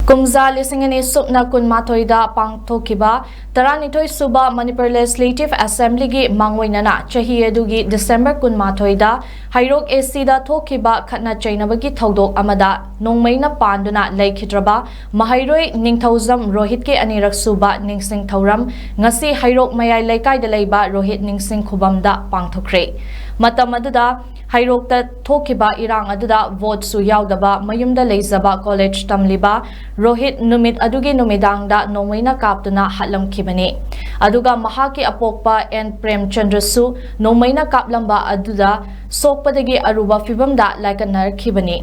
Kumza lisingani supna kunmathoida pangthokiba taranithoi suba Manipur Legislative Assembly gi mangwainana chahi adugi December kunmathoida hairok AC da thokiba khatna chainabagi thodok amada nongmaina panduna laikhidraba mahairoi ningthauzam Rohit ke anirak suba ningsing thauram ngasi hairok mayai laikai da leiba Rohit ningsing khubamda pangthokre matam aduda hairokta thokiba irang aduda vote su yaudaba mayumda leizaba college tamliba Rohit numit adugi numidangda nomaina kaptuna hatlamkhibani aduga mahaki apokpa N Premchandra su nomaina kaplamba aduda sokpadagi aruba fibamda laikanarkhibani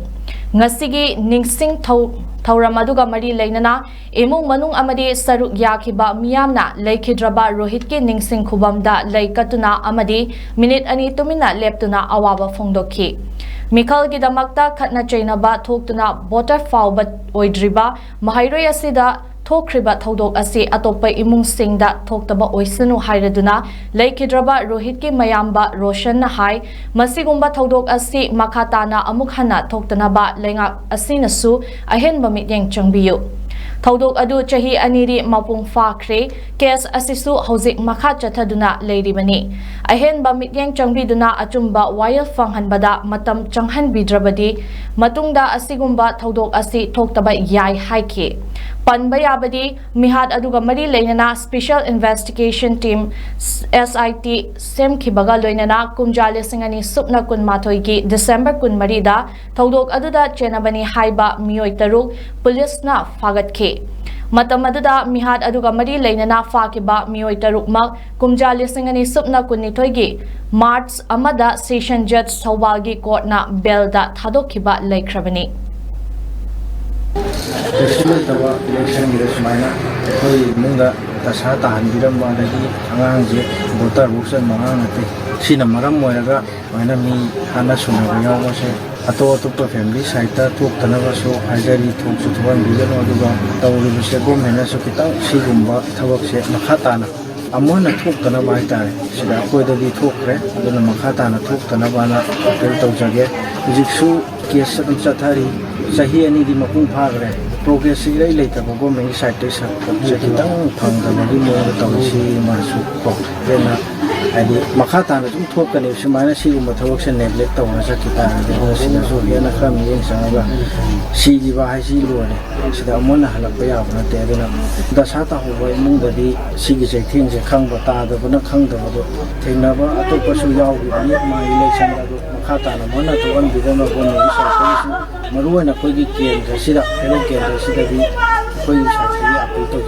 ngasigi ningsing thauram aduga mari leinana emung manung amadi saruk yakhiba miyamna laikhidraba Rohit ki ningsing khubamda laikatuna amadi minute ani tumina leptuna awaba phongdokhi Mikhal gi damakta khatna chainaba thoktuna voter fauba oidriba mahairoi asida thokriba thodok asi atoppa imung singda thoktaba oisanu hairaduna laikhidraba Rohit ki mayamba Roshan na hai masigumba thodok asi makhatana amuk hana thoktanaba lengak asinasu ahenba mityeng changbiyu Thodok adu chahi aniri mapung fakhre case asisu hojik makha chathaduna leiribani ahenba mityeng changbiduna achumba wire fanghanbada matam changhan bidrabadi matungda asigumba thodok asi thoktaba yai haiki panba yabadi mihad aduga mari leinana special investigation team SIT semkhibaga loinana kumjale singani supna kunmathoi gi December kunmari da thodok aduda chenabani haiba miyoi taruk police na fagatke matam aduda mihad aduga mari leinana fakiba miyoi taruk mak kumjale singani supna kunnithoi gi March amada session judge Thawbalgi court na belda thadokhiba laikhrabani election gi smaina koi mungda tasa tahan biram badagi angang je voter box mangang ate sina maram moiraga maina mi hana sunaga yawa se ato family side ta thok tanaba so hajari thok su thuan bilan aduga tawri bise government so kitang sigumba thawak se makhatana amona thok tanaba haitare sida koidagi thokre aduna makhatana thok tanaba na tel tawjage jiksu case am chathari sahi ani di mapung phagre progress ilai leita go me side te sa se kitang phangda bagi mo tawsi marsu ko lena adi makhata na tum thok kani sumaina si gum thawak se neglect tawna sa kita de sina so yana kham yeng sanga si gi ba hai si lo ne sida amona halak ba ya bna te aduna da sa ta ho ba mung da di si gi se thing se khang ba ta da bna khang da do thengna ba ato pa su yaw gi ni ma election da do makhata na mona to an bi da na ko ni sa sa maruwa na koi gi ken da sida hello ken da sida bi koi sa ti apil to